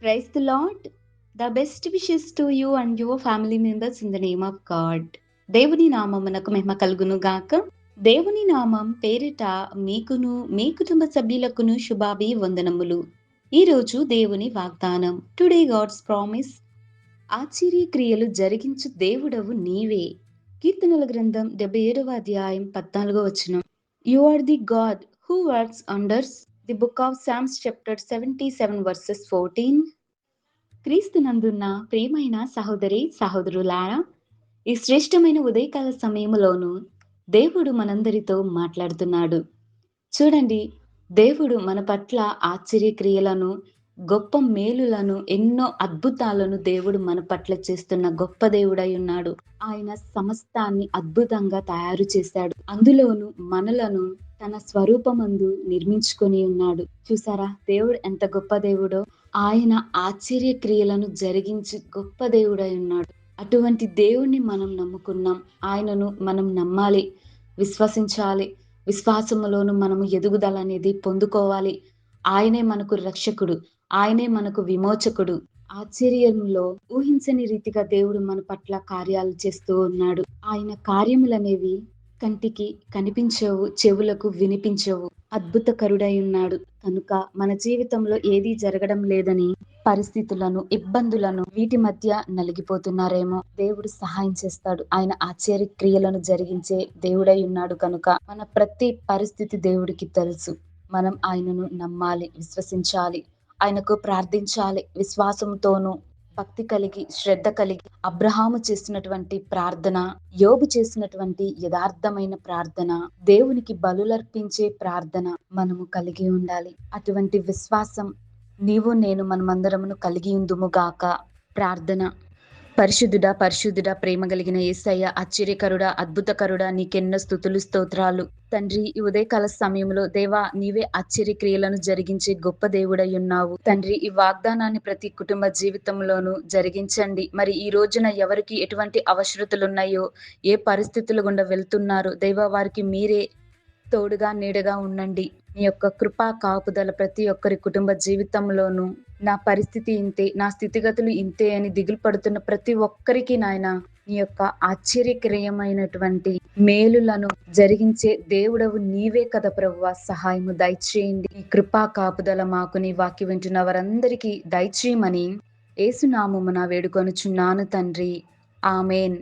Praise the Lord. The best wishes to you and your family members in the name of God. దేవుని నామమునకు మహిమ కలుగును గాక. దేవుని నామం పేరిట మీకును మీ కుటుంబ సభ్యులకును శుభాభివందనములు. ఈ రోజు దేవుని వాగ్దానం. Today God's promise. ఆశ్చర్య క్రియలు జరిగించు దేవుడవు నీవే. కీర్తనల గ్రంథం 77వ అధ్యాయం 14వ వచనం. You are the God who works wonders. The book of Psalms chapter 77 verses 14. క్రీస్తునందున్న ప్రియమైన సహోదరి సహోదరులారా, ఈ శ్రేష్టమైన ఉదయకాల సమయంలోనూ దేవుడు మనందరితో మాట్లాడుతున్నాడు. చూడండి, దేవుడు మన పట్ల ఆశ్చర్య క్రియలను, గొప్ప మేలులను, ఎన్నో అద్భుతాలను దేవుడు మన పట్ల చేస్తున్న గొప్ప దేవుడై ఉన్నాడు. ఆయన సమస్తాన్ని అద్భుతంగా తయారు చేశాడు. అందులోను మనలను తన స్వరూపమందు నిర్మించుకొని ఉన్నాడు. చూసారా, దేవుడు ఎంత గొప్ప దేవుడో. ఆయన ఆశ్చర్య క్రియలను జరిగించి గొప్ప దేవుడై ఉన్నాడు. అటువంటి దేవుణ్ణి మనం నమ్ముకున్నాం. ఆయనను మనం నమ్మాలి, విశ్వసించాలి. విశ్వాసములోను మనము ఎదుగుదల అనేది పొందుకోవాలి. ఆయనే మనకు రక్షకుడు, ఆయనే మనకు విమోచకుడు. ఆశ్చర్యంలో ఊహించని రీతిగా దేవుడు మన పట్ల కార్యాలు చేస్తూ ఉన్నాడు. ఆయన కార్యములనేవి కంటికి కనిపించవు, చెవులకు వినిపించవు. అద్భుతకరుడై ఉన్నాడు. కనుక మన జీవితంలో ఏదీ జరగడం లేదని పరిస్థితులను, ఇబ్బందులను వీటి మధ్య నలిగిపోతున్నారేమో, దేవుడు సహాయం చేస్తాడు. ఆయన ఆశ్చర్య క్రియలను జరిగించే దేవుడై ఉన్నాడు. కనుక మన ప్రతి పరిస్థితి దేవుడికి తెలుసు. మనం ఆయనను నమ్మాలి, విశ్వసించాలి, ఆయనకు ప్రార్థించాలి. విశ్వాసంతోనూ భక్తి కలిగి, శ్రద్ధ కలిగి, అబ్రహాము చేసినటువంటి ప్రార్థన, యోబు చేసినటువంటి యథార్థమైన ప్రార్థన, దేవునికి బలులర్పించే ప్రార్థన మనము కలిగి ఉండాలి. అటువంటి విశ్వాసం నీవు నేను మనమందరమును కలిగి ఉందుము గాక. ప్రార్థన. పరిశుద్ధుడా, పరిశుద్ధుడా, ప్రేమ కలిగిన యేసయ్య, ఆశ్చర్యకరుడా, అద్భుతకరుడా, నీకెన్నో స్తుతులు, స్తోత్రాలు తండ్రి. ఈ ఉదయకాల సమయంలో దేవా, నీవే ఆశ్చర్య క్రియలను జరిగించే గొప్ప దేవుడై ఉన్నావు తండ్రి. ఈ వాగ్దానాన్ని ప్రతి కుటుంబ జీవితంలోనూ జరిగించండి. మరి ఈ రోజున ఎవరికి ఎటువంటి అవసరతలున్నాయో, ఏ పరిస్థితులు గుండా వెళ్తున్నారో దేవా, వారికి మీరే తోడుగా నీడగా ఉండండి. నీ యొక్క కృపా కాపుదల ప్రతి ఒక్కరి కుటుంబ జీవితంలోనూ, నా పరిస్థితి ఇంతే, నా స్థితిగతులు ఇంతే అని దిగులు పడుతున్న ప్రతి ఒక్కరికి నాయన నీ యొక్క ఆశ్చర్యకరమైనటువంటి మేలులను జరిగించే దేవుడవు నీవే కదా ప్రభువా. సహాయము దయచేయండి. నీ కృపా కాపుదల మాకు, నీ వాక్య వింటున్న వారందరికీ దయచేయమని యేసు నామమున వేడుకొనుచున్నాను తండ్రి. ఆమేన్.